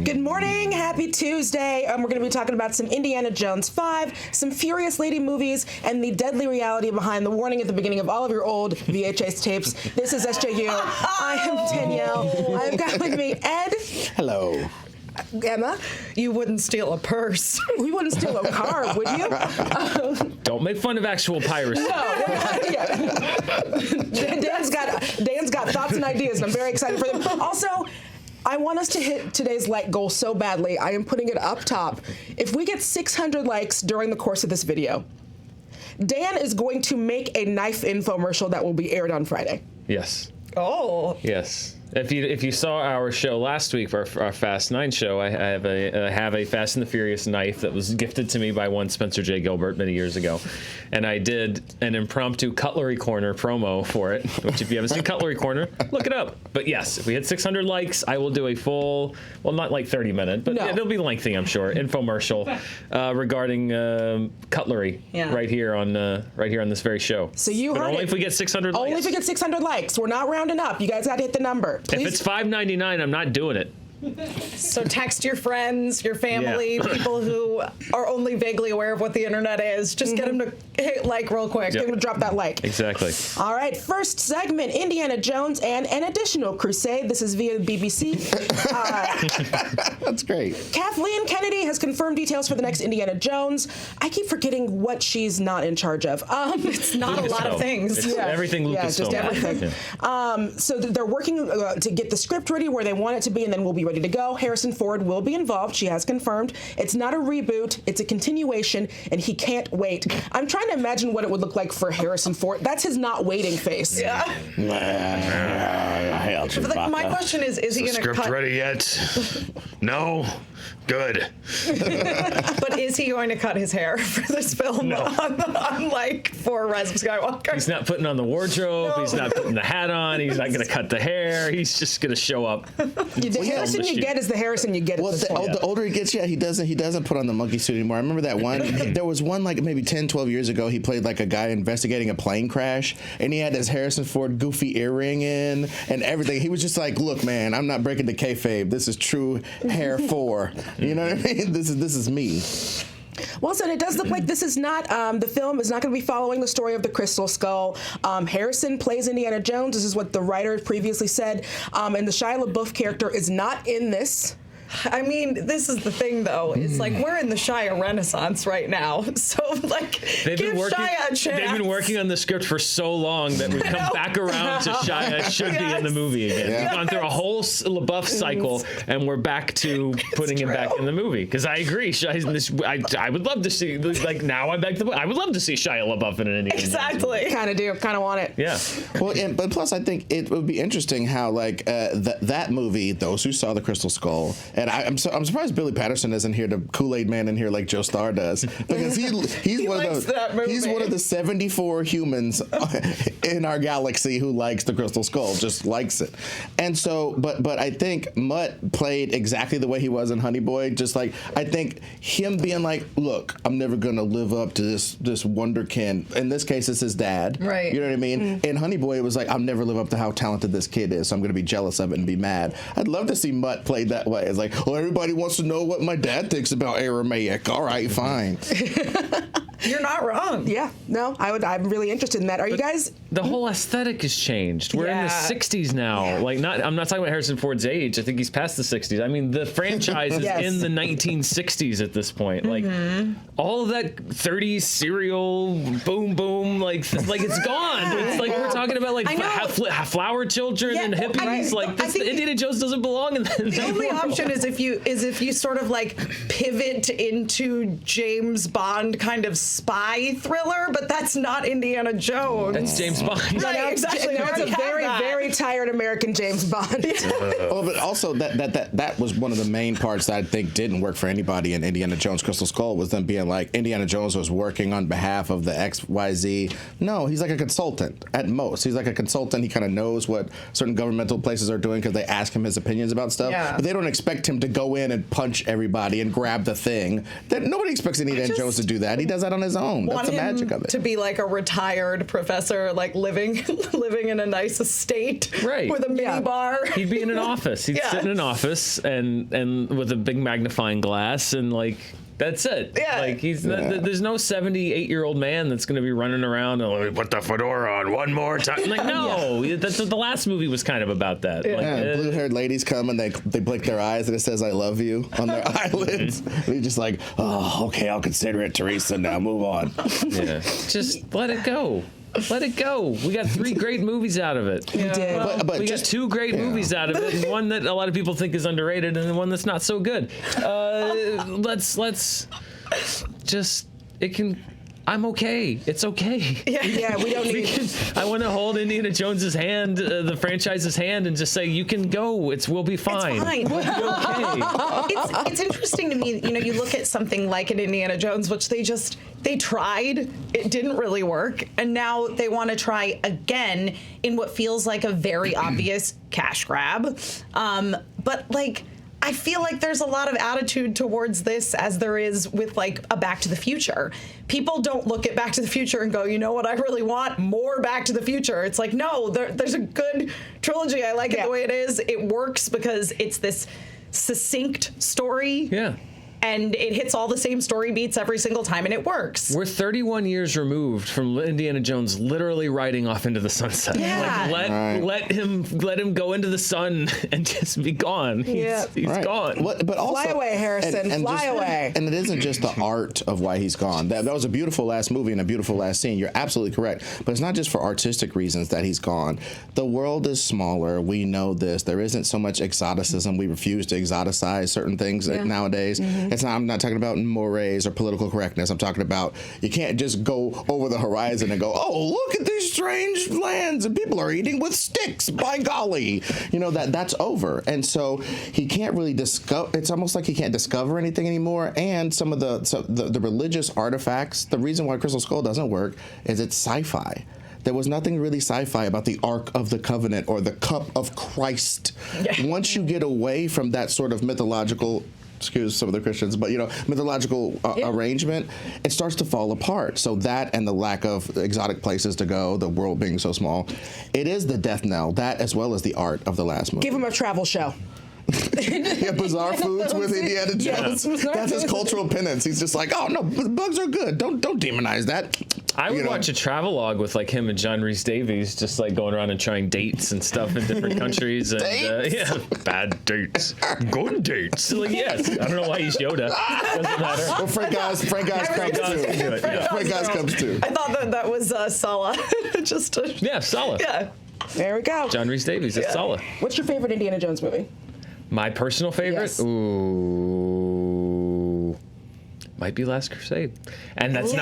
Good morning, happy Tuesday. We're going to be talking about some Indiana Jones 5, some Furious Lady movies, and the deadly reality behind the warning at the beginning of all of your old VHS tapes. This is SJU. I am Danielle. I've got with me Ed. Hello. Emma. You wouldn't steal a purse. We wouldn't steal a car, would you? Don't make fun of actual piracy. No, Dan's got thoughts and ideas, and I'm very excited for them. Also, I want us to hit today's like goal so badly. I am putting it up top. If we get 600 likes during the course of this video, Dan is going to make a knife infomercial that will be aired on Friday. Yes. Oh. Yes. If you saw our show last week, our Fast 9 show, I have a Fast and the Furious knife that was gifted to me by one Spencer J. Gilbert many years ago, and I did an impromptu Cutlery Corner promo for it. Which, if you haven't seen Cutlery Corner, look it up. But yes, if we hit 600 likes, I will do a full, well, not like 30-minute, but No. it'll be lengthy, I'm sure, infomercial regarding cutlery right here on this very show. So you but heard only it. if we get 600 likes. Only if we get 600 likes. We're not rounding up. You guys got to hit the number. Please. If it's $5.99, I'm not doing it. So text your friends, your family, people who are only vaguely aware of what the internet is. Just get them to hit like real quick. Get them to drop that like. Exactly. All right, first segment, Indiana Jones and an additional crusade. This is via the BBC. That's great. Kathleen Kennedy has confirmed details for the next Indiana Jones. I keep forgetting what she's not in charge of. It's not a lot of things. It's everything Lucasfilm. Just everything. So they're working to get the script ready where they want it to be, and then we'll be ready to go. Harrison Ford will be involved. She has confirmed. It's not a reboot. It's a continuation, and he can't wait. I'm trying to imagine what it would look like for Harrison Ford. That's his not waiting face. Yeah. But my question is he going to Script cut? ready yet? No? Good. But is he going to cut his hair for this film? No. Unlike for Rise of Skywalker. He's not putting on the wardrobe. No. He's not putting the hat on. He's not going to cut the hair. He's just going to show up. The Harrison you get is the Harrison you get. Well, at this point. the older he gets, he doesn't put on the monkey suit anymore. I remember that one. There was one like maybe 10, 12 years ago. He played like a guy investigating a plane crash, and he had his Harrison Ford goofy earring in and everything. He was just like, "Look, man, I'm not breaking the kayfabe. This is true hair for." You know what I mean? This is me. Well, so it does look like this is not, the film is not going to be following the story of the Crystal Skull. Harrison plays Indiana Jones. This is what the writer previously said. And the Shia LaBeouf character is not in this. I mean, this is the thing, though. It's like we're in the Shia Renaissance right now. So, like, give Shia a chance. They've been working on the script for so long that we've come back around to Shia should be in the movie again. Yeah. We've gone through a whole LaBeouf cycle, and we're back to putting him back in the movie. Because I agree, Shia's in this. I would love to see, like, now I'm back to I would love to see Shia LaBeouf in an Indiana Jones movie. Kind of want it. Yeah. Well, but plus I think it would be interesting how like that movie, those who saw the Crystal Skull, and I'm surprised Billy Patterson isn't here, the Kool-Aid man in here like Joe Starr does, because he's one of he's one of the 74 humans in our galaxy who likes the Crystal Skull, just likes it. And so, but I think Mutt played exactly the way he was in Honey Boy. Just like I think him being like, look, I'm never gonna live up to this wonderkin. In this case, it's his dad. Right. You know what I mean? In Honey Boy, it was like, I'll never live up to how talented this kid is, so I'm gonna be jealous of it and be mad. I'd love to see Mutt played that way. It's like, well, everybody wants to know what my dad thinks about Aramaic. All right, fine. You're not wrong. Yeah, no, I'm really interested in that. Are you guys? The whole aesthetic has changed. We're in the 60s now. Like, I'm not talking about Harrison Ford's age. I think he's past the 60s. I mean, the franchise is in the 1960s at this point. Like, all of that 30s serial boom boom, like it's gone. It's like we're talking about like flower children and hippies. Like, this, Indiana Jones doesn't belong in that. The only option is if you sort of like pivot into James Bond kind of spy thriller, but that's not Indiana Jones. That's James Bond. Right, exactly. No, it's a very tired American James Bond. Oh, but also that was one of the main parts that I think didn't work for anybody in Indiana Jones Crystal Skull, was them being like Indiana Jones was working on behalf of the XYZ. No, he's like a consultant at most. He's like a consultant. He kind of knows what certain governmental places are doing because they ask him his opinions about stuff. Yeah. But they don't expect him to go in and punch everybody and grab the thing. Nobody expects Indiana Jones to do that. He does that on his own. That's Want the magic him of it. to be like a retired professor, like living in a nice estate, Right. with a mini bar. He'd be in an office. He'd sit in an office and with a big magnifying glass and like. That's it. Yeah. Like there's no 78-year-old man that's going to be running around and let me put the fedora on one more time. Like no, that's what the last movie was kind of about. That. Yeah. Like, blue-haired ladies come and they blink their eyes and it says "I love you" on their eyelids. And you're just like, oh, okay, I'll consider it, Teresa. Now move on. Yeah. Just let it go. Let it go. We got 3 great movies out of it. We did. But We got just 2 great movies out of it, and one that a lot of people think is underrated, and one that's not so good. Let's just. It can. I'm okay. It's okay. Yeah, we don't need. I want to hold Indiana Jones's hand, the franchise's hand, and just say, "You can go. We'll be fine. It's fine. We'll be okay." It's interesting to me, you look at something like an Indiana Jones, which they tried, it didn't really work, and now they want to try again in what feels like a very obvious cash grab. But like, I feel like there's a lot of attitude towards this as there is with like a Back to the Future. People don't look at Back to the Future and go, you know what I really want? More Back to the Future. It's like, no, there's a good trilogy. I like it the way it is. It works because it's this succinct story. Yeah. And it hits all the same story beats every single time, and it works. We're 31 years removed from Indiana Jones literally riding off into the sunset. Yeah. Like, let him go into the sun and just be gone. He's gone. But also, Fly away, Harrison. Fly away. And it isn't just the art of why he's gone. That was a beautiful last movie and a beautiful last scene. You're absolutely correct. But it's not just for artistic reasons that he's gone. The world is smaller. We know this. There isn't so much exoticism. We refuse to exoticize certain things nowadays. I'm not talking about mores or political correctness. I'm talking about you can't just go over the horizon and go, oh, look at these strange lands and people are eating with sticks. By golly, that's over. And so he can't really discover. It's almost like he can't discover anything anymore. And some of the religious artifacts. The reason why Crystal Skull doesn't work is it's sci-fi. There was nothing really sci-fi about the Ark of the Covenant or the Cup of Christ. Yeah. Once you get away from that sort of mythological, excuse some of the Christians, but mythological arrangement, it starts to fall apart. So that and the lack of exotic places to go, the world being so small, it is the death knell, that as well as the art of the last movie. Give him a travel show. Bizarre foods with Indiana Jones. That's his cultural penance. He's just like, oh no, bugs are good. Don't demonize that. I would watch a travelogue with like him and John Rhys Davies, just like going around and trying dates and stuff in different countries. And bad dates, good dates. Like yes, I don't know why he's Yoda. Doesn't matter. Well, Frank Oz comes too. Frank Oz comes too. I thought that was Sala. Sala. Yeah. There we go. John Rhys Davies. It's Sala. What's your favorite Indiana Jones movie? My personal favorite? Yes. Ooh. Might be Last Crusade. And that's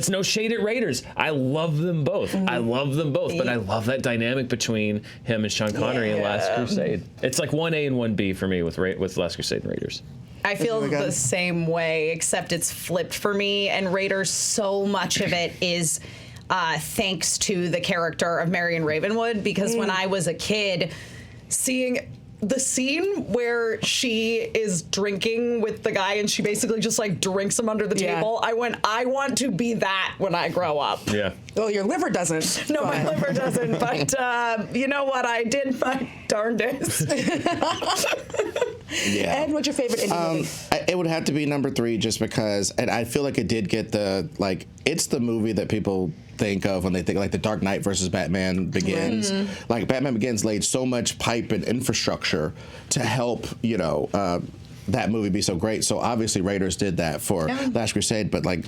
no shade at Raiders. I love them both. I love them both, but I love that dynamic between him and Sean Connery in Last Crusade. It's like 1A and 1B for me with Last Crusade and Raiders. I feel the same way, except it's flipped for me, and Raiders, so much of it is thanks to the character of Marion Ravenwood, because when I was a kid, seeing the scene where she is drinking with the guy and she basically just like drinks him under the table, I want to be that when I grow up. Yeah. Well, your liver doesn't. No, my liver doesn't, but you know what? I did my darndest. Yeah. Ed, what's your favorite indie movie? It would have to be number 3 just because, and I feel like it did get it's the movie that people think of when they think like the Dark Knight versus Batman Begins. Like Batman Begins laid so much pipe and infrastructure to help, that movie be so great. So obviously Raiders did that for Last Crusade, but like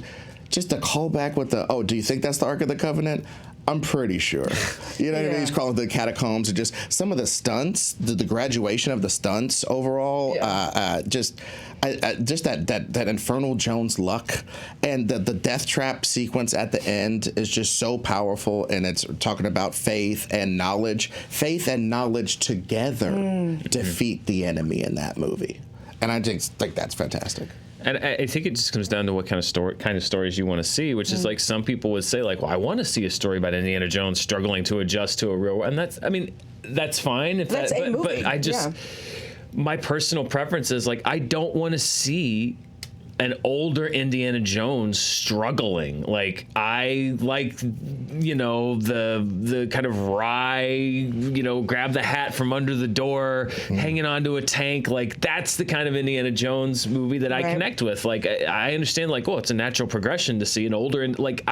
just to call back with do you think that's the Ark of the Covenant? I'm pretty sure. You know what I mean? He's calling the catacombs and just some of the stunts, the graduation of the stunts overall, just that Infernal Jones luck and the death trap sequence at the end is just so powerful, and it's talking about faith and knowledge. Faith and knowledge together defeat the enemy in that movie. And I just think that's fantastic. And I think it just comes down to what kind of stories you want to see, which is like some people would say like, well, I want to see a story about Indiana Jones struggling to adjust to a real world. And that's fine. If that's a movie. But I just, my personal preference is like, I don't want to see an older Indiana Jones struggling. Like, I like, the kind of wry, grab the hat from under the door, hanging onto a tank. Like, that's the kind of Indiana Jones movie that I connect with. Like, I understand, like, it's a natural progression to see an older, and like,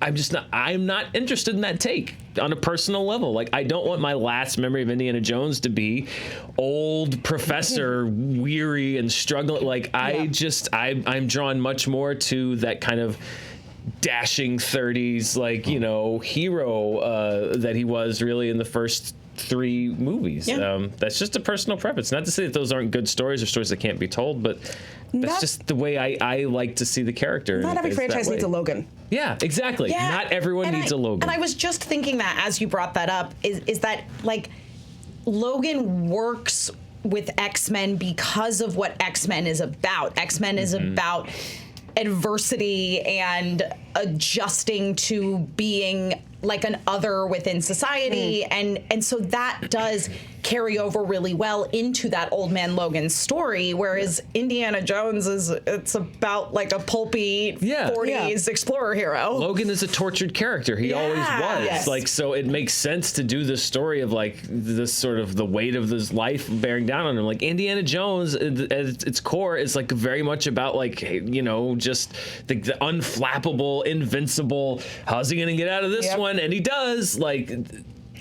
I'm not interested in that take on a personal level. Like, I don't want my last memory of Indiana Jones to be old professor, weary and struggling. Like, I'm drawn much more to that kind of dashing 30s, like, hero that he was really in the first 3 movies. That's just a personal preference. Not to say that those aren't good stories or stories that can't be told, but that's just the way I like to see the character. Not every franchise needs a Logan. Yeah, exactly. Yeah. Not everyone needs a Logan. And I was just thinking that as you brought that up, is that, like, Logan works with X-Men because of what X-Men is about. X-Men is about adversity and adjusting to being like an other within society, and so that does carry over really well into that old man Logan story, whereas Indiana Jones it's about like a pulpy 40s explorer hero. Logan is a tortured character. He always was. Yes. Like, so it makes sense to do this story of like this sort of the weight of this life bearing down on him. Like, Indiana Jones at its core is like very much about like, just the unflappable, invincible, how's he gonna get out of this one? And he does. Like,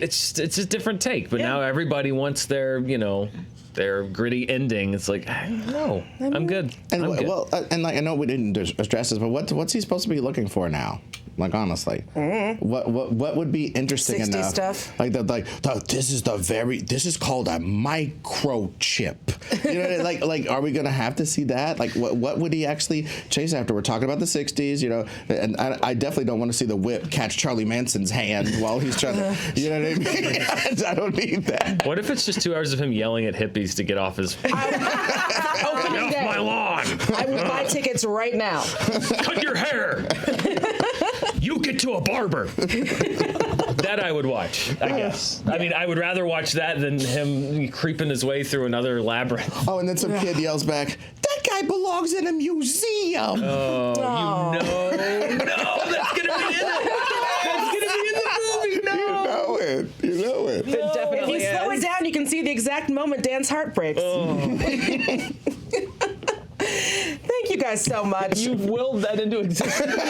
it's a different take, but now everybody wants their gritty ending. It's like, no, I'm good. And I'm good. well, and like, I know we didn't address this, but what's he supposed to be looking for now? Like, honestly, what would be interesting 60s enough? stuff. This is called a microchip. Like, are we gonna have to see that? Like, what would he actually chase after? We're talking about the 60s, and I definitely don't want to see the whip catch Charlie Manson's hand while he's trying to, you know what I mean? I don't need that. What if it's just 2 hours of him yelling at hippies to get off his Get off my lawn! I will buy tickets right now. Cut your hair! You get to a barber! That I would watch, I guess. I mean, I would rather watch that than him creeping his way through another labyrinth. Oh, and then some kid yells back, "That guy belongs in a museum!" No, that's gonna be in it. That's gonna be in the movie. No. You know it. It definitely If you slow it down, you can see the exact moment Dan's heart breaks. Thank you guys so much. You willed that into existence.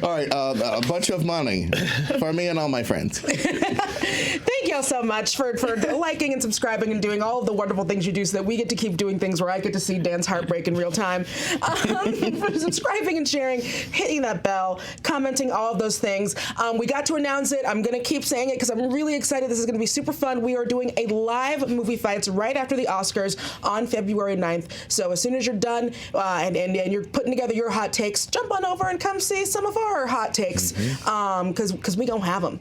All right, a bunch of money for me and all my friends. Thank y'all so much for liking and subscribing and doing all of the wonderful things you do so that we get to keep doing things where I get to see Dan's heartbreak in real time. For subscribing and sharing, hitting that bell, commenting, all of those things. We got to announce it. I'm going to keep saying it because I'm really excited. This is going to be super fun. We are doing a live movie fights right after the Oscars on February 9th. So as soon as you're done and you're putting together your hot takes, jump on over and come see some of our hot takes because we gonna have them.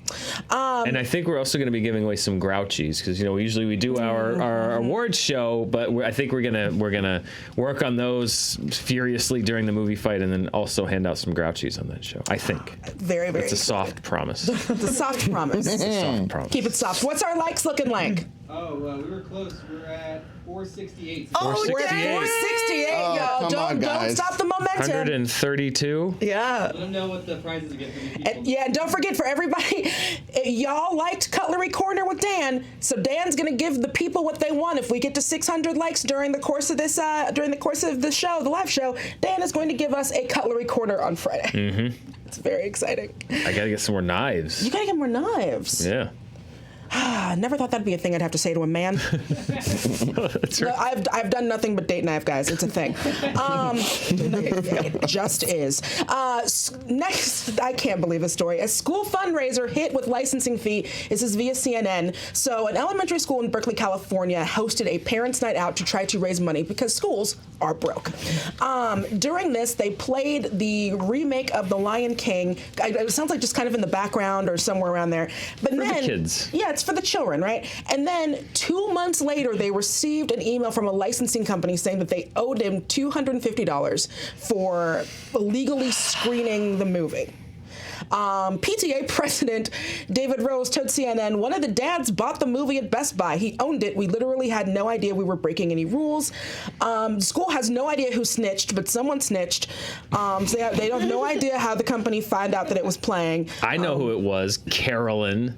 And I think we're also going to be giving away some Grouchies because usually we do our awards show, but I think we're gonna work on those furiously during the movie fight, and then also hand out some Grouchies on that show. I think. Very, very. It's a soft promise. The soft promise. It's a soft promise. Keep it soft. What's our likes looking like? Oh, we were close. We're at 468. Oh, we're at 468, y'all. Don't stop the momentum. 132. Yeah. Let them know what the prizes get for the people. And don't forget, for everybody, y'all liked Cutlery Corner with Dan, so Dan's gonna give the people what they want. If we get to 600 likes during the course of this, show, the live show, Dan is going to give us a Cutlery Corner on Friday. Mm-hmm. It's very exciting. I gotta get some more knives. You gotta get more knives. Yeah. I never thought that'd be a thing I'd have to say to a man. That's right. No, I've done nothing but date knife guys. It's a thing. It just is. Next, I can't believe this story. A school fundraiser hit with licensing fee. This is via CNN. So an elementary school in Berkeley, California hosted a parents' night out to try to raise money because schools are broke. During this, they played the remake of The Lion King. It sounds like just kind of in the background or somewhere around there. But For then, the kids. Yeah, it's for the children, right? And then 2 months later, they received an email from a licensing company saying that they owed him $250 for illegally screening the movie. PTA president David Rose told CNN, one of the dads bought the movie at Best Buy. He owned it. We literally had no idea we were breaking any rules. School has no idea who snitched, but someone snitched. So they have no idea how the company found out that it was playing. I know who it was, Carolyn.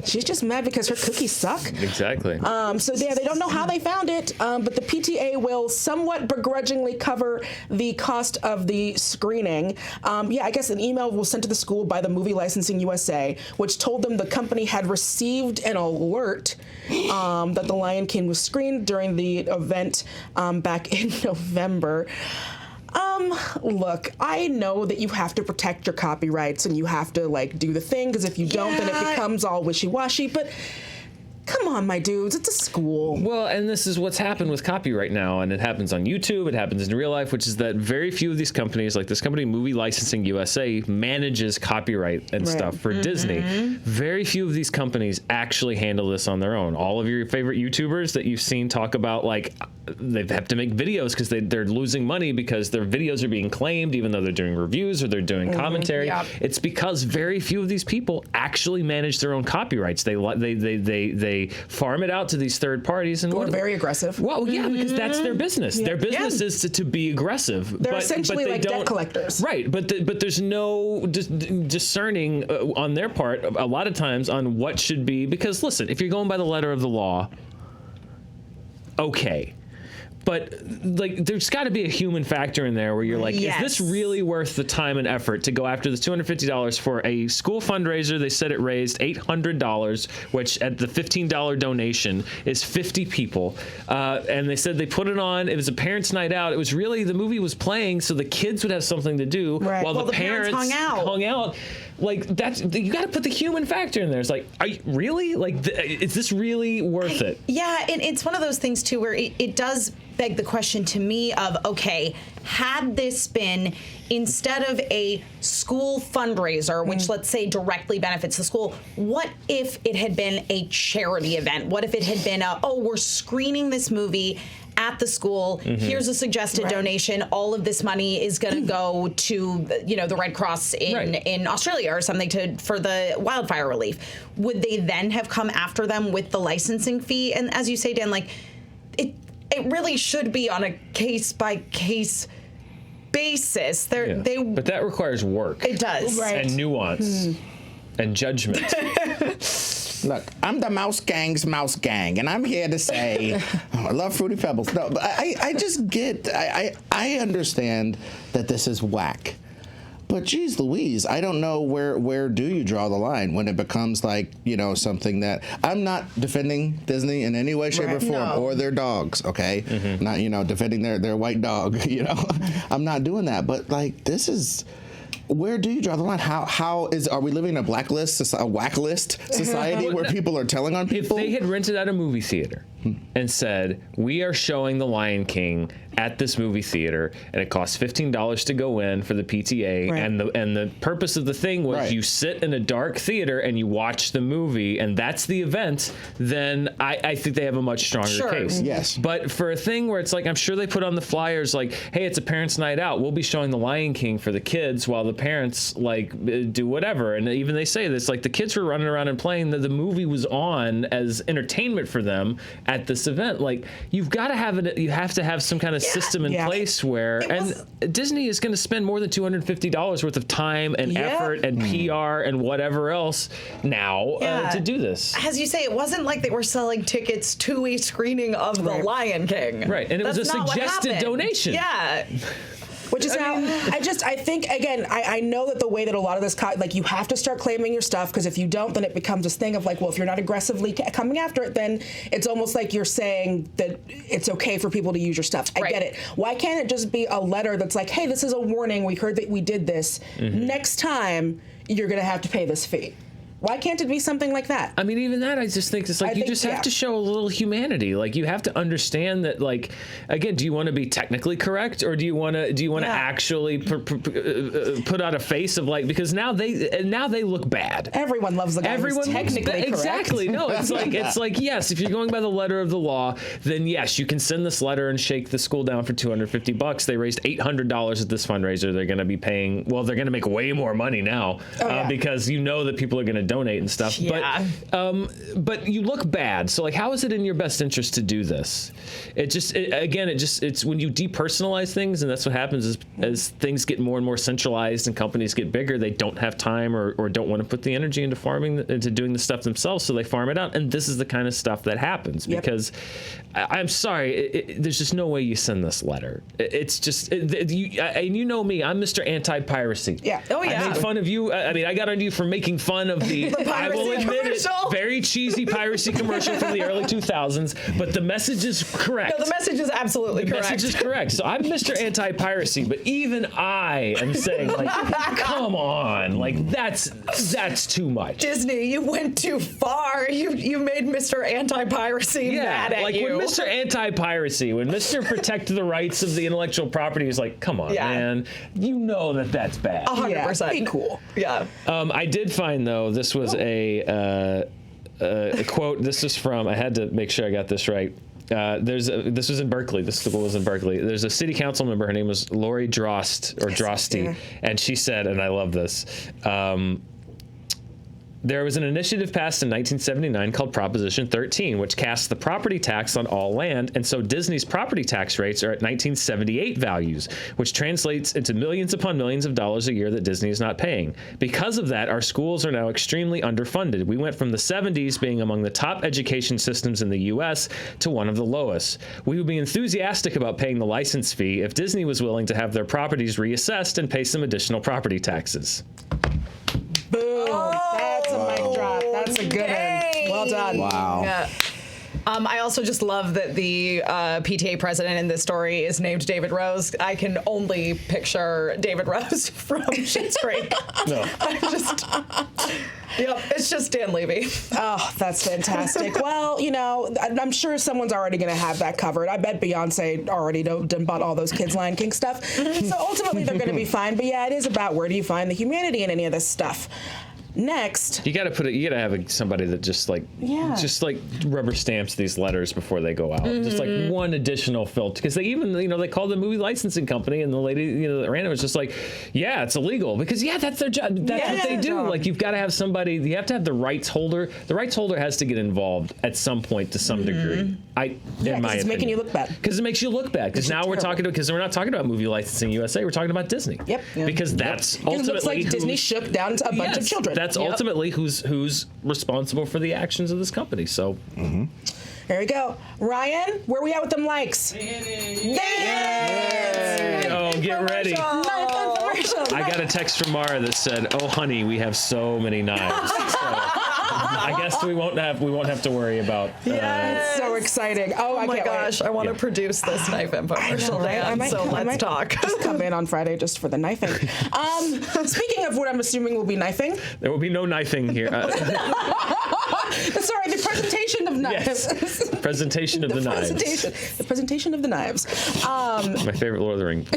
She's just mad because her cookies suck. Exactly. So yeah, they don't know how they found it, but the PTA will somewhat begrudgingly cover the cost of the screening. I guess an email was sent to the school by the Movie Licensing USA, which told them the company had received an alert that The Lion King was screened during the event back in November. Look, I know that you have to protect your copyrights and you have to do the thing, because if you don't, then it becomes all wishy-washy, but come on, my dudes, it's a school. Well, and this is what's happened with copyright now, and it happens on YouTube, it happens in real life, which is that very few of these companies, like this company, Movie Licensing USA, manages copyright and stuff for Disney. Very few of these companies actually handle this on their own. All of your favorite YouTubers that you've seen talk about, they have to make videos because they're losing money because their videos are being claimed, even though they're doing reviews or they're doing commentary. Yep. It's because very few of these people actually manage their own copyrights. They farm it out to these third parties, and are very aggressive. Well, yeah, because that's their business. Yeah. Their business is to be aggressive. They're essentially like debt collectors, right? But there's no discerning on their part a lot of times on what should be. Because listen, if you're going by the letter of the law, okay. But there's got to be a human factor in there where you're like, is this really worth the time and effort to go after this $250 for a school fundraiser? They said it raised $800, which at the $15 donation is 50 people. And they said they put it on. It was a parents' night out. It was really, the movie was playing so the kids would have something to do while the parents hung out. That's, you got to put the human factor in there. It's like, are you really? Is this really worth it? Yeah, it's one of those things too where it does beg the question to me of, okay, had this been, instead of a school fundraiser, which let's say directly benefits the school, what if it had been a charity event? What if it had been we're screening this movie at the school, here's a suggested donation, all of this money is going to go to the Red Cross in Australia or something for the wildfire relief. Would they then have come after them with the licensing fee? And as you say, Dan, it really should be on a case-by-case basis. But that requires work. It does. Right. And nuance. And judgment. Look, I'm the Mouse Gang's Mouse Gang, and I'm here to say, I love Fruity Pebbles. No, but I just get, I understand that this is whack. But geez Louise, I don't know where do you draw the line when it becomes something that, I'm not defending Disney in any way, shape, or form, or their dogs, okay? Not, defending their white dog, I'm not doing that. But this is, where do you draw the line? Are we living in a blacklist, a whack list society where people are telling on people? If they had rented out a movie theater and said, we are showing The Lion King at this movie theater, and it costs $15 to go in for the PTA, and the purpose of the thing was you sit in a dark theater and you watch the movie, and that's the event, then I think they have a much stronger case. Yes. But for a thing where it's I'm sure they put on the flyers hey, it's a parents' night out, we'll be showing The Lion King for the kids while the parents do whatever, and even they say this, the kids were running around and playing, the movie was on as entertainment for them at this event. You've got to have it, you have to have some kind of system in place where, Disney is going to spend more than $250 worth of time and effort and PR and whatever else now to do this. As you say, it wasn't like they were selling tickets to a screening of The Lion King. Right, and it was a suggested donation. Yeah. Which is how I think, again, I know that the way that a lot of this, you have to start claiming your stuff, because if you don't, then it becomes this thing of if you're not aggressively coming after it, then it's almost like you're saying that it's okay for people to use your stuff. I get it. Why can't it just be a letter that's hey, this is a warning. We heard that we did this. Next time, you're going to have to pay this fee. Why can't it be something like that? I mean, even that, I just think it's like you just have to show a little humanity. Like, you have to understand that, like, again, do you want to be technically correct, or do you want to actually put out a face of, like, because now they look bad. Everyone loves the guy who's technically correct. Exactly. No, it's like yes, if you're going by the letter of the law, then yes, you can send this letter and shake the school down for $250. They raised $800 at this fundraiser. They're going to be paying. Well, they're going to make way more money now because you know that people are going to donate and stuff. Yeah. But you look bad. So, like, how is it in your best interest to do this? It's when you depersonalize things, and that's what happens is as things get more and more centralized and companies get bigger, they don't have time or don't want to put the energy into into doing the stuff themselves, so they farm it out. And this is the kind of stuff that happens because I'm sorry, there's just no way you send this letter. It's just, you know me, I'm Mr. Anti-Piracy. Yeah. Oh, yeah. I made fun of you. I mean, I got on you for making fun of the I will admit commercial. it, very cheesy piracy commercial from the early 2000s, but the message is correct. No, the message is absolutely correct. The message is correct. So I'm Mr. Anti-Piracy, but even I am saying, like, come on, like, that's too much. Disney, you went too far. You made Mr. Anti-Piracy mad at like you. When Mr. Anti-Piracy, when Mr. Protect the Rights of the Intellectual Property is like, come on, man, you know that's bad. 100%. Be cool. Yeah. I did find, though, this was a quote. This is from, I had to make sure I got this right. This was in Berkeley. This school was in Berkeley. There's a city council member. Her name was Lori Drosty, and she said, and I love this. There was an initiative passed in 1979 called Proposition 13, which cast the property tax on all land, and so Disney's property tax rates are at 1978 values, which translates into millions upon millions of dollars a year that Disney is not paying. Because of that, our schools are now extremely underfunded. We went from the 70s being among the top education systems in the U.S. to one of the lowest. We would be enthusiastic about paying the license fee if Disney was willing to have their properties reassessed and pay some additional property taxes. Boom. That's a mic drop. That's a good one. Well done. Wow. Yeah. I also just love that the PTA president in this story is named David Rose. I can only picture David Rose from Schitt's Creek. No. It's just Dan Levy. Oh, that's fantastic. Well, you know, I'm sure someone's already going to have that covered. I bet Beyonce already done bought all those Kids Lion King stuff. So ultimately, they're going to be fine. But yeah, it is about where do you find the humanity in any of this stuff. Next, you gotta have somebody that just like rubber stamps these letters before they go out. Just like one additional filter, because they even they called the movie licensing company, and the lady that ran it was just like, yeah, it's illegal because that's their job. That's what they do. Like, you've got to have somebody. You have to have the rights holder. The rights holder has to get involved at some point to some degree. In my opinion, making you look bad. Because it makes you look bad. Because now we're not talking about movie licensing USA. We're talking about Disney. Yep. Because that's ultimately it looks like Disney shook down to a bunch of children. That's ultimately who's responsible for the actions of this company. So, There we go. Ryan, where we at with them likes? They hit it. oh, get ready. Commercial. I got a text from Mara that said, "Oh, honey, we have so many knives." I guess we won't have to worry about. It's so exciting. Oh, I my can't gosh, wait. I want to produce this knife infomercial, Dan. So let's talk. Just come in on Friday just for the knifing. Speaking of what I'm assuming will be knifing. There will be no knifing here. Sorry, the presentation of knives. Yes. Presentation of the knives. The presentation of the knives. My favorite Lord of the Rings.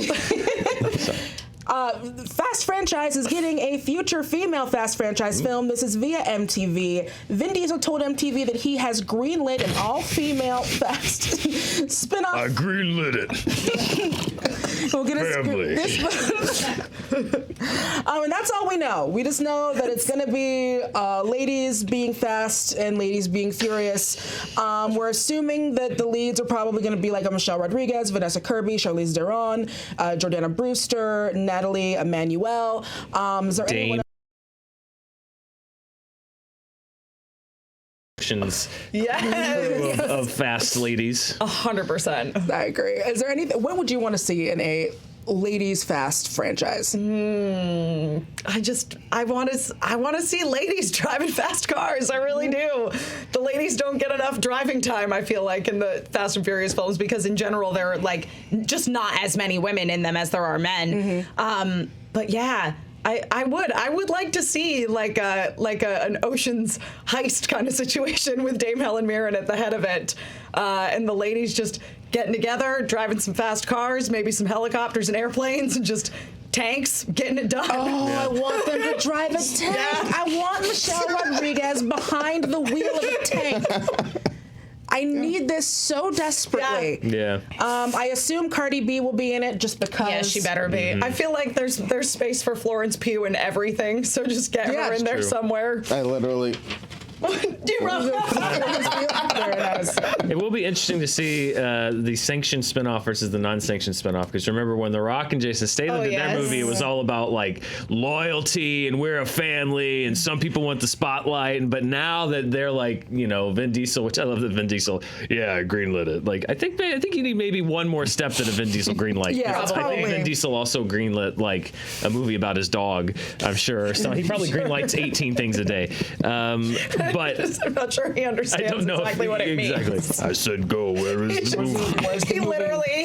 Fast franchise is getting a future female Fast franchise film. This is via MTV. Vin Diesel told MTV that he has greenlit an all-female Fast spinoff. I greenlit it. We'll get Family. And that's all we know. We just know that it's going to be ladies being fast and ladies being furious. We're assuming that the leads are probably going to be like Michelle Rodriguez, Vanessa Kirby, Charlize Theron, Jordana Brewster, Natalie Emmanuel. Is there anyone Yes. of fast ladies. 100%. I agree. Is there anything? What would you want to see in a ladies fast franchise? I want to see ladies driving fast cars. I really do. The ladies don't get enough driving time, I feel like, in the Fast and Furious films, because in general there are like just not as many women in them as there are men. But yeah, I would like to see like an Ocean's Heist kind of situation with Dame Helen Mirren at the head of it, and the ladies just getting together, driving some fast cars, maybe some helicopters and airplanes, and just tanks, getting it done. Oh, I want them to drive a tank. Yeah. I want Michelle Rodriguez behind the wheel of a tank. I need this so desperately. Yeah. I assume Cardi B will be in it just because. Yeah, she better be. I feel like there's space for Florence Pugh and everything, so just get her in there true. somewhere. I literally. Do you run? There it is. It will be interesting to see the sanctioned spinoff versus the non-sanctioned spinoff. Because remember when The Rock and Jason Statham did their movie, it was all about like loyalty and we're a family and some people want the spotlight. But now that they're like, you know, Vin Diesel, which I love that Vin Diesel, I greenlit it. Like I think you need maybe one more step than a Vin Diesel greenlight. Yeah, I think Vin Diesel also greenlit like a movie about his dog. I'm sure. So he probably greenlights 18 things a day. But I'm not sure he understands I don't know exactly what it means. exactly. I said go. Where is the movie? He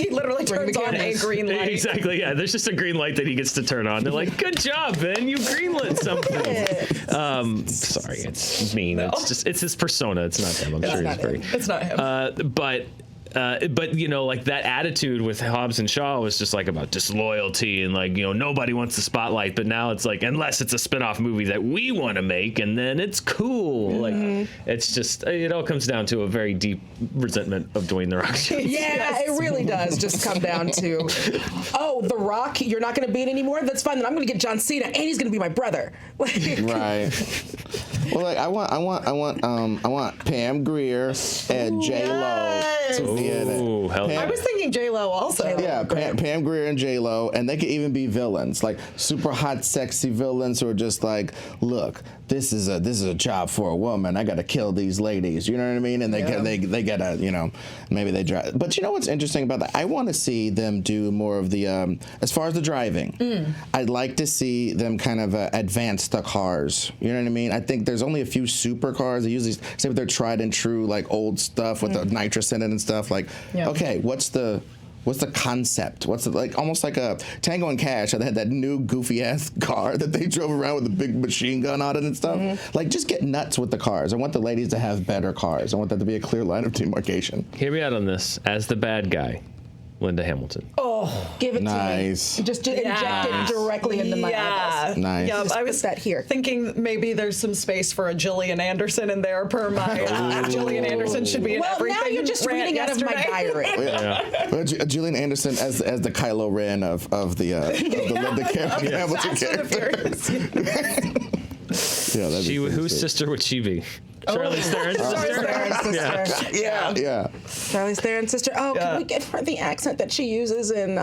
literally turns on a green light. Exactly. Yeah. There's just a green light that he gets to turn on. They're like, "Good job, Ben. You greenlit something." Sorry, it's mean. It's his persona. It's not him. I'm sure he's very. It's not him. But you know, like that attitude with Hobbs and Shaw was just like about disloyalty and like, you know, nobody wants the spotlight. But now it's like, unless it's a spinoff movie that we want to make, and then it's cool. Like it's just, it all comes down to a very deep resentment of Dwayne The Rock Johnson. Yeah, it really does just come down to, The Rock, you're not going to beat anymore. That's fine. Then I'm going to get John Cena, and he's going to be my brother. Right. Well, like I want Pam Grier and J Lo to be in it. Hell yeah. I was thinking J-Lo also. Yeah, Pam Grier and J Lo, and they could even be villains, like super hot, sexy villains who are just like, look, this is a job for a woman. I got to kill these ladies. You know what I mean? And they get a, you know, maybe they drive. But you know what's interesting about that? I want to see them do more of the as far as the driving. I'd like to see them kind of advance the cars. You know what I mean? I think there's only a few supercars. They usually say with their tried and true like old stuff with the nitrous in it and stuff. Like, okay, what's the concept? What's it like? Almost like a Tango and Cash. They had that new goofy ass car that they drove around with a big machine gun on it and stuff. Like, just get nuts with the cars. I want the ladies to have better cars. I want that to be a clear line of demarcation. Hear me out on this. As the bad guy, Linda Hamilton. Give it Nice. to me. Just inject it directly into my eyeballs. Nice. Yeah, I was that here. thinking maybe there's some space for a Gillian Anderson in there per my. Gillian Anderson should be in everything. Well, now you're just rant reading out of my yesterday. diary. Well, Gillian Anderson as the Kylo Ren of the Linda Hamilton character. Yeah, that'd be Whose sister would she be? Charlize Theron's sister? Yeah. Charlize Theron's sister. Can we get her the accent that she uses in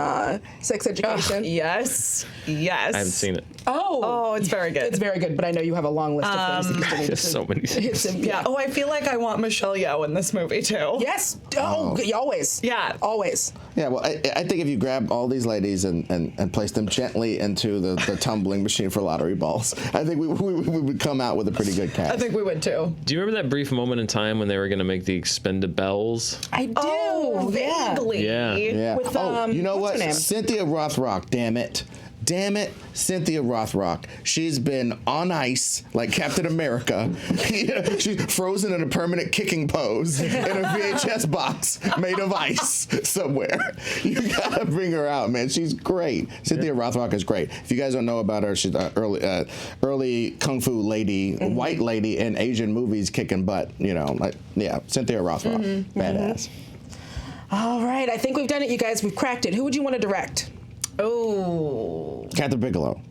Sex Education? Yes. I haven't seen it. Oh, it's very good. It's very good, but I know you have a long list of things that you still need There's so many things. Yeah. Oh, I feel like I want Michelle Yeoh in this movie too. Yes. Always. Yeah. Always. Yeah, well, I think if you grab all these ladies and place them gently into the tumbling machine for lottery balls, I think we would come out with a pretty good cast. I think we would too. Do you remember that brief moment in time when they were going to make the Expendables? I do. Oh, vaguely. Yeah. With, you know what's what? her name? Cynthia Rothrock, damn it, Cynthia Rothrock. She's been on ice like Captain America. She's frozen in a permanent kicking pose in a VHS box made of ice somewhere. You gotta bring her out, man. She's great. Cynthia Rothrock is great. If you guys don't know about her, she's an early kung fu lady, white lady in Asian movies kicking butt. You know, Cynthia Rothrock, badass. All right, I think we've done it, you guys. We've cracked it. Who would you want to direct? Oh. Catherine Bigelow.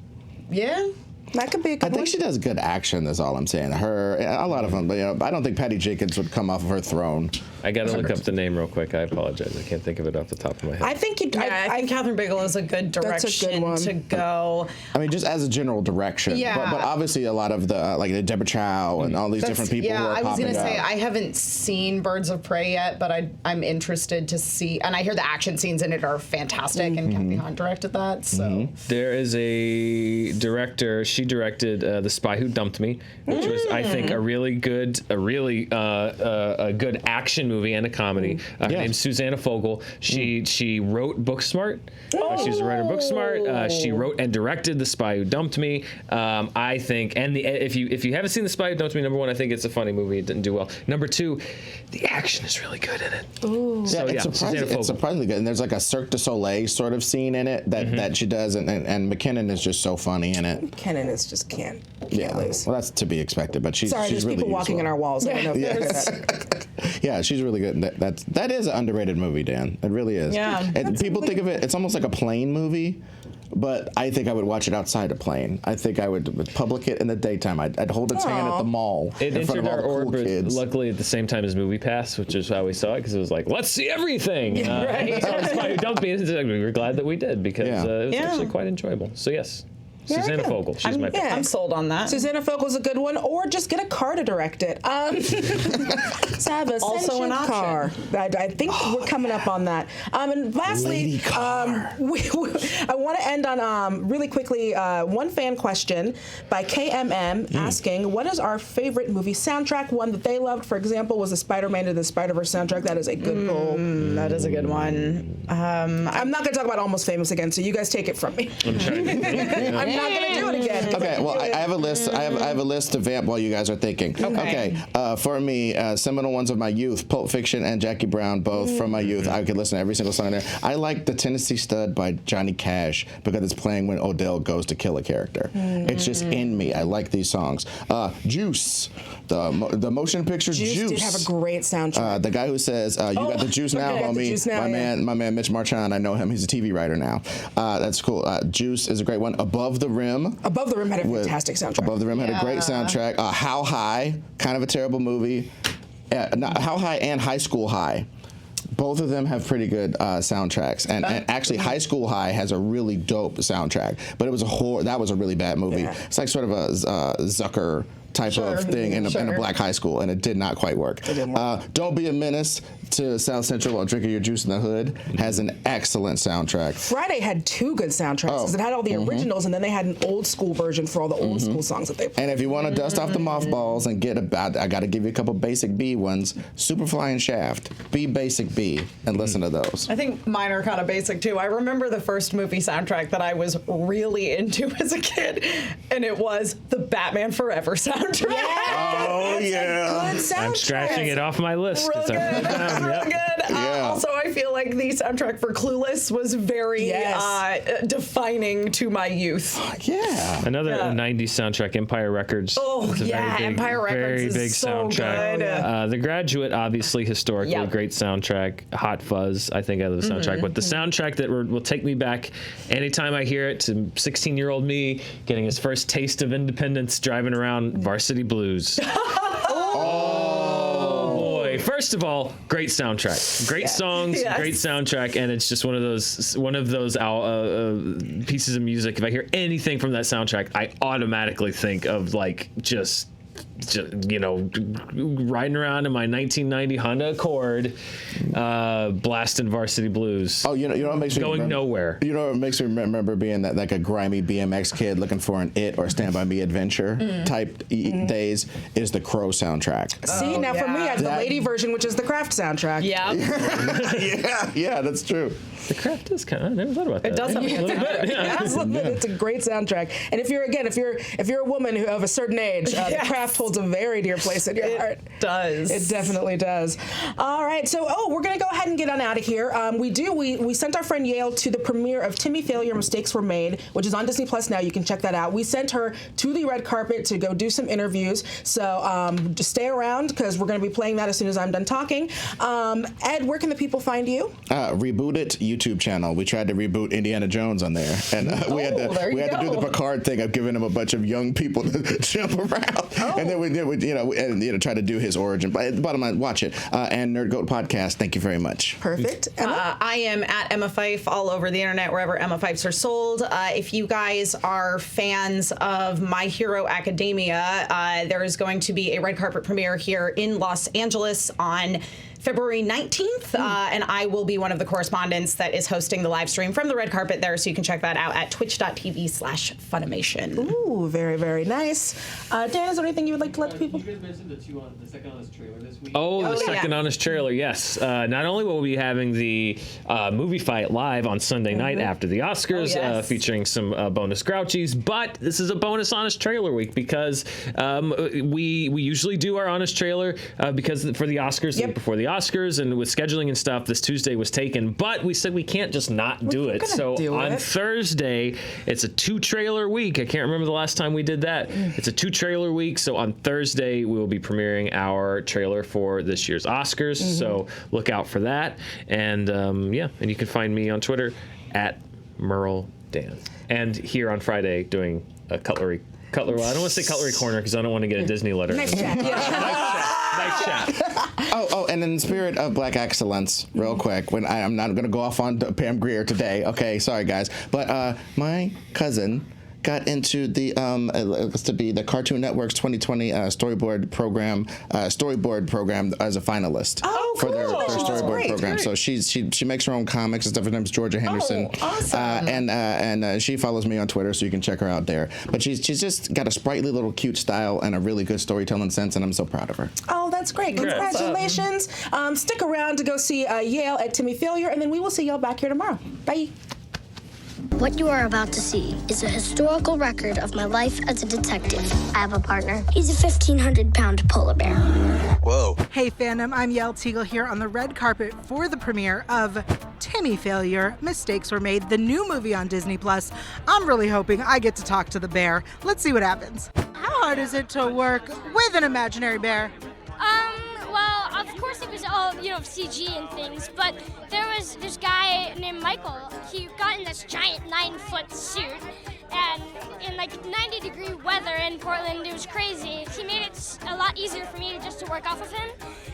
Yeah. That could be a good I think one. she does good action, that's all I'm saying. Her, a lot of them, but I don't think Patty Jenkins would come off of her throne. I got to look up the name real quick. I apologize. I can't think of it off the top of my head. I think you. I think Catherine Bigelow is a good direction one. to go. I mean, just as a general direction. Yeah. But obviously a lot of the, like Deborah Chow and all these different people who are I was popping gonna say up. I haven't seen Birds of Prey yet, but I'm interested to see, and I hear the action scenes in it are fantastic, and Kathy Hunt directed that, so. There is a director. She she directed The Spy Who Dumped Me, which was, I think, a really good action movie and a comedy. Her name's Susanna Fogel. She wrote Booksmart. She was a writer of Booksmart. She wrote and directed The Spy Who Dumped Me. I think, and if you haven't seen The Spy Who Dumped Me, number one, I think it's a funny movie. It didn't do well. Number two, the action is really good in it. Ooh. So, it's surprisingly good. And there's like a Cirque du Soleil sort of scene in it that she does, and McKinnon is just so funny in it. McKinnon is just can't lose. Well, that's to be expected, but she's there's really people walking in our walls. I don't know if you heard that. Yeah, she's really good. That is an underrated movie, Dan. It really is. Yeah. And people think of it, it's almost like a plane movie. But I think I would watch it outside a plane. I think I would public it in the daytime. I'd hold its hand at the mall It in front of entered all our the cool orbit, kids. luckily at the same time as Movie Pass, which is how we saw it, because it was like, let's see everything. Right. Don't be. We were glad that we did, because it was Yeah. actually quite enjoyable. So yes, Very Susanna good. Fogel. She's my pick. I'm sold on that. Susanna Fogel's a good one, or just get a car to direct it. Have a Also an option. car. I think we're coming up on that. And lastly, Lady car. I want to end on really quickly one fan question by KMM asking, what is our favorite movie soundtrack? One that they loved, for example, was the Spider-Man to the Spider-Verse soundtrack. That is a good goal. That is a good one. I'm not going to talk about Almost Famous again, so you guys take it from me. I'm trying to I'm not going to do it again. 'cause Okay, well, I have a list. I have a list to vamp while you guys are thinking. Okay, for me, seminal ones of my youth, Pulp Fiction and Jackie Brown, both from my youth. I could listen to every single song in there. I like the Tennessee Stud by Johnny Cash because it's playing when Odell goes to kill a character. It's just in me. I like these songs. Juice, the motion picture Juice. did have a great soundtrack. The guy who says, "You got the juice now, okay, I got the homie." juice now, my man Mitch Marchand. I know him. He's a TV writer now. That's cool. Juice is a great one. Above the Rim. Above the Rim had a fantastic soundtrack. Above the Rim had a great soundtrack. How High, kind of a terrible movie. How High and High School High. Both of them have pretty good soundtracks, and actually, High School High has a really dope soundtrack. But it was that was a really bad movie. Yeah. It's like sort of a Zucker type of thing in a black high school, and it did not quite work. Don't Be a Menace to South Central while drinking your juice in the hood has an excellent soundtrack. Friday had two good soundtracks because it had all the originals, and then they had an old school version for all the old school songs that they played. And if you want to dust off the mothballs and get I got to give you a couple basic B ones. Superfly and Shaft. Be basic B and listen to those. I think mine are kind of basic too. I remember the first movie soundtrack that I was really into as a kid, and it was the Batman Forever soundtrack. Oh, yeah. Good soundtrack. I'm scratching it off my list. Real good. Real good. Yeah. Also, I feel like the soundtrack for Clueless was very defining to my youth. Yeah. Another 90s soundtrack, Empire Records. Oh, It's a yeah, very big, Empire Records very is big so soundtrack. good. The Graduate, obviously, historically, Yep. great soundtrack. Hot Fuzz, I think, out of the soundtrack. But the soundtrack that will take me back anytime I hear it to 16-year-old me getting his first taste of independence driving around Varsity Blues. Oh boy! First of all, great soundtrack, great songs, Yes. great soundtrack, and it's just one of those pieces of music. If I hear anything from that soundtrack, I automatically think of like just riding around in my 1990 Honda Accord, blasting Varsity Blues. Oh, you know what makes me going remember, nowhere. You know what makes me remember being that like a grimy BMX kid looking for an It or Stand By Me adventure type days is the Crow soundtrack. See, now for me, I have the That- lady version, which is the Kraft soundtrack. Yeah. yeah, that's true. The Craft is kind of. I never thought about that. It does have a good soundtrack. Absolutely, it's a great soundtrack. And if you're a woman who of a certain age, the Kraft holds a very dear place in your heart. It does. It definitely does. All right, so we're gonna go ahead and get on out of here. We sent our friend Yale to the premiere of Timmy Failure Mistakes Were Made, which is on Disney Plus now. You can check that out. We sent her to the red carpet to go do some interviews. So just stay around because we're gonna be playing that as soon as I'm done talking. Ed, where can the people find you? Reboot It YouTube channel. We tried to reboot Indiana Jones on there, and we had to do the Picard thing of giving him a bunch of young people to jump around, and then we try to do his origin. But bottom line, watch it. And Nerd Goat Podcast. Thank you very much. Perfect. Emma? I am at Emma Fyffe all over the internet, wherever Emma Fyffes are sold. If you guys are fans of My Hero Academia, there is going to be a red carpet premiere here in Los Angeles on February 19th, and I will be one of the correspondents that is hosting the live stream from the red carpet there, so you can check that out at twitch.tv/Funimation. Ooh, very, very nice. Dan, is there anything you would like to let the people? You guys mentioned the second on this trailer this week. Oh, the second honest trailer, yes. Not only will we be having the movie fight live on Sunday night after the Oscars, featuring some bonus Grouchies, but this is a bonus honest trailer week because we usually do our honest trailer because for the Oscars, the week before the Oscars, and with scheduling and stuff, this Tuesday was taken, but we said we can't just not do it. So on Thursday, it's a 2-trailer week. I can't remember the last time we did that. It's a 2-trailer week, so on Thursday, we will be premiering our trailer for this year's Oscars, so look out for that. And and you can find me on Twitter at Murrell Dan. And here on Friday doing a cutlery. Well, I don't want to say cutlery corner because I don't want to get a Disney letter. Nice chat. Nice chat. Oh, and in the spirit of Black excellence, real quick, when I'm not going to go off on Pam Greer today. Okay, sorry guys, but my cousin got into the the Cartoon Network's 2020 storyboard program as a finalist for their storyboard program. So she makes her own comics and stuff. Her name's Georgia Henderson. Awesome. And she follows me on Twitter, so you can check her out there. But she's just got a sprightly little cute style and a really good storytelling sense, and I'm so proud of her. Oh, that's great. Congratulations. Stick around to go see Yale at Timmy Failure, and then we will see y'all back here tomorrow. Bye. What you are about to see is a historical record of my life as a detective. I have a partner. He's a 1,500-pound polar bear. Whoa. Hey, Fandom, I'm Yael Teagle here on the red carpet for the premiere of Timmy Failure, Mistakes Were Made, the new movie on Disney+. I'm really hoping I get to talk to the bear. Let's see what happens. How hard is it to work with an imaginary bear? Well, of course it was all, CG and things, but there was this guy named Michael. He got in this giant 9-foot suit, and in 90-degree weather in Portland, it was crazy. He made it a lot easier for me to work off of him,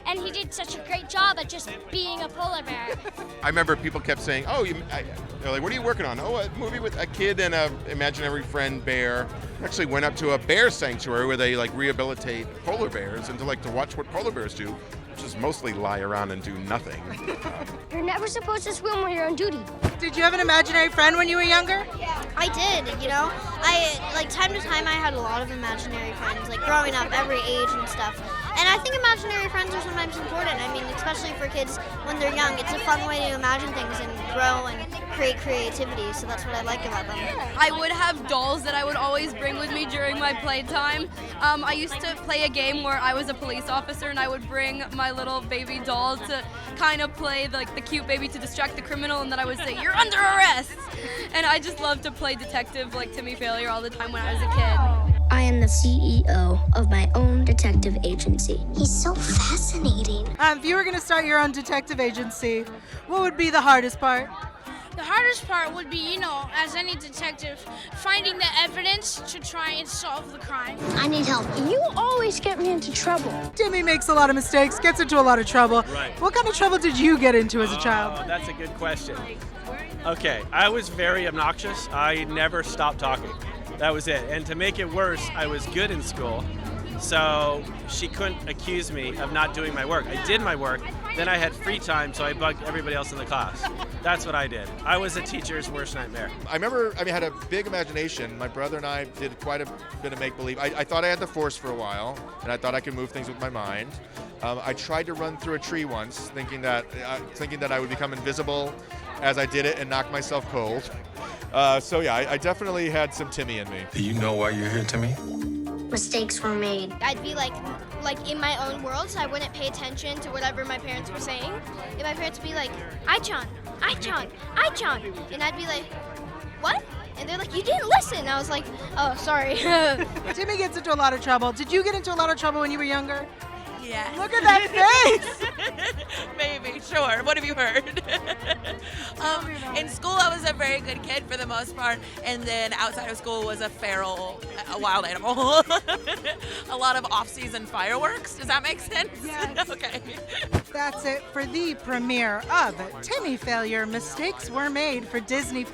and he did such a great job at just being a polar bear. I remember people kept saying, they're like, what are you working on? Oh, a movie with a kid and an imaginary friend bear. Actually went up to a bear sanctuary where they rehabilitate polar bears and to watch what polar bears do, which is mostly lie around and do nothing. You're never supposed to swim when you're on duty. Did you have an imaginary friend when you were younger? Yeah, I did, I, time to time, I had a lot of imaginary friends, growing up, every age and stuff. And I think imaginary friends are sometimes important. I mean, especially for kids when they're young. It's a fun way to imagine things and grow and create creativity, so that's what I like about them. I would have dolls that I would always bring with me during my playtime. I used to play a game where I was a police officer and I would bring my little baby doll to kind of play the cute baby to distract the criminal, and then I would say, "You're under arrest!" And I just loved to play detective like Timmy Failure all the time when I was a kid. I am the CEO of my own detective agency. He's so fascinating. If you were going to start your own detective agency, what would be the hardest part? The hardest part would be, as any detective, finding the evidence to try and solve the crime. I need help. You always get me into trouble. Timmy makes a lot of mistakes, gets into a lot of trouble. Right. What kind of trouble did you get into as a child? That's a good question. Okay, I was very obnoxious. I never stopped talking. That was it. And to make it worse, I was good in school, so she couldn't accuse me of not doing my work. I did my work, then I had free time, so I bugged everybody else in the class. That's what I did. I was a teacher's worst nightmare. I remember, I had a big imagination. My brother and I did quite a bit of make-believe. I thought I had the Force for a while, and I thought I could move things with my mind. I tried to run through a tree once, thinking that I would become invisible as I did it and knock myself cold. I definitely had some Timmy in me. Do you know why you're here, Timmy? Mistakes were made. I'd be like in my own world, so I wouldn't pay attention to whatever my parents were saying. If my parents would be like, I-chan, and I'd be like, what? And they're like, you didn't listen. I was like, oh, sorry. Timmy gets into a lot of trouble. Did you get into a lot of trouble when you were younger? Yeah. Look at that face! Maybe, sure. What have you heard? In school, I was a very good kid for the most part, and then outside of school was a feral, wild animal. A lot of off-season fireworks. Does that make sense? Yes. Okay. That's it for the premiere of Timmy Failure, Mistakes Were Made for Disney+.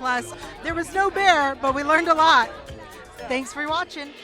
There was no bear, but we learned a lot. Thanks for watching.